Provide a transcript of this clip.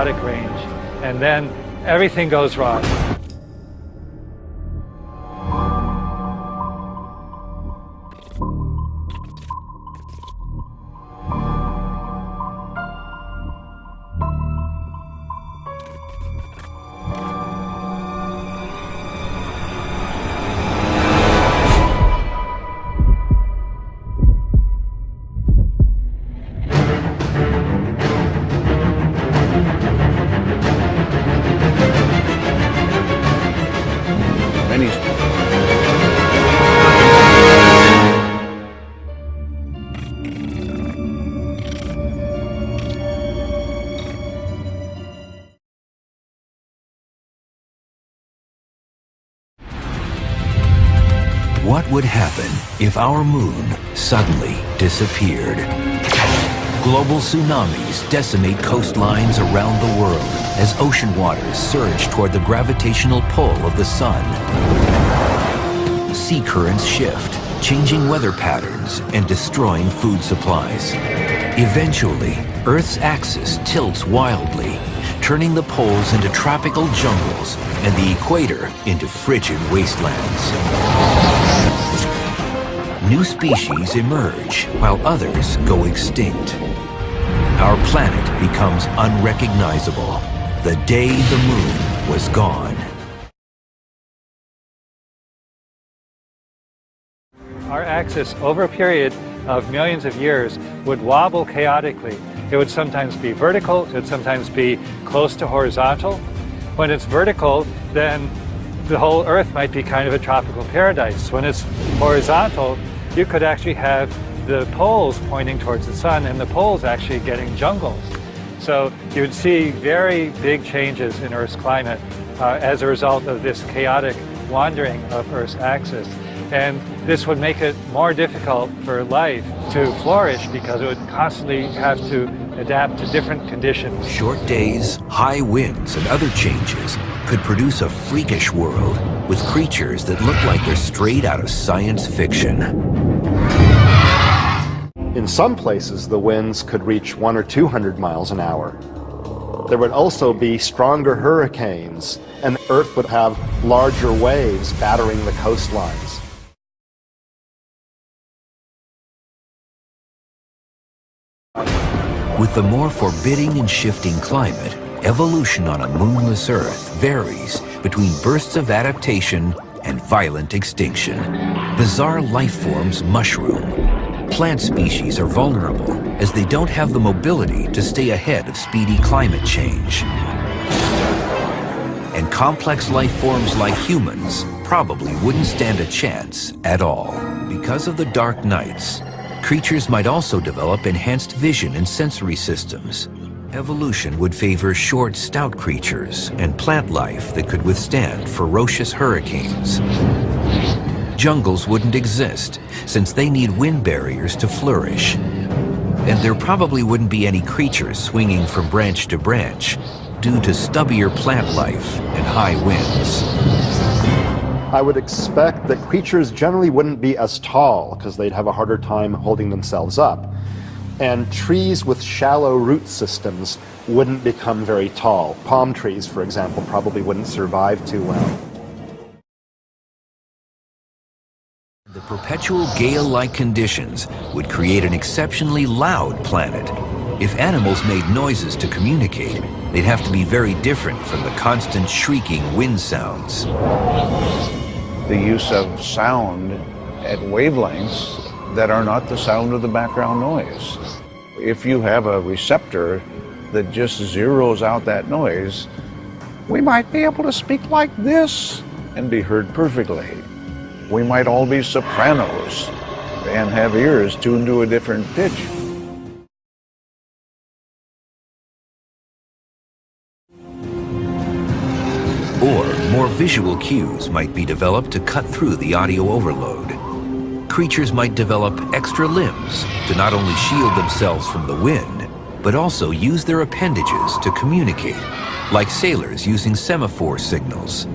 chaotic range, and then everything goes wrong. What would happen if our moon suddenly disappeared? Global tsunamis decimate coastlines around the world as ocean waters surge toward the gravitational pull of the sun. Sea currents shift, changing weather patterns and destroying food supplies. Eventually, Earth's axis tilts wildly, turning the poles into tropical jungles and the equator into frigid wastelands. New species emerge while others go extinct. Our planet becomes unrecognizable the day the moon was gone. Our axis, over a period of millions of years, would wobble chaotically. It would sometimes be vertical, it would sometimes be close to horizontal. When it's vertical, then the whole Earth might be kind of a tropical paradise. When it's horizontal, you could actually have the poles pointing towards the sun and the poles actually getting jungles. So you would see very big changes in Earth's climate as a result of this chaotic wandering of Earth's axis. And this would make it more difficult for life to flourish because it would constantly have to adapt to different conditions. Short days, high winds, and other changes could produce a freakish world with creatures that look like they're straight out of science fiction. In some places, the winds could reach 100 or 200 miles an hour. There would also be stronger hurricanes, and the Earth would have larger waves battering the coastlines. With the more forbidding and shifting climate, evolution on a moonless Earth varies between bursts of adaptation and violent extinction. Bizarre life forms mushroom. Plant species are vulnerable as they don't have the mobility to stay ahead of speedy climate change. And complex life forms like humans probably wouldn't stand a chance at all. Because of the dark nights, creatures might also develop enhanced vision and sensory systems. Evolution would favor short, stout creatures and plant life that could withstand ferocious hurricanes. Jungles wouldn't exist, since they need wind barriers to flourish. And there probably wouldn't be any creatures swinging from branch to branch due to stubbier plant life and high winds. I would expect that creatures generally wouldn't be as tall because they'd have a harder time holding themselves up. And trees with shallow root systems wouldn't become very tall. Palm trees, for example, probably wouldn't survive too well. The perpetual gale-like conditions would create an exceptionally loud planet. If animals made noises to communicate, they'd have to be very different from the constant shrieking wind sounds. The use of sound at wavelengths that are not the sound of the background noise. If you have a receptor that just zeroes out that noise, we might be able to speak like this and be heard perfectly. We might all be sopranos and have ears tuned to a different pitch. Or more visual cues might be developed to cut through the audio overload. Creatures might develop extra limbs to not only shield themselves from the wind, but also use their appendages to communicate, like sailors using semaphore signals.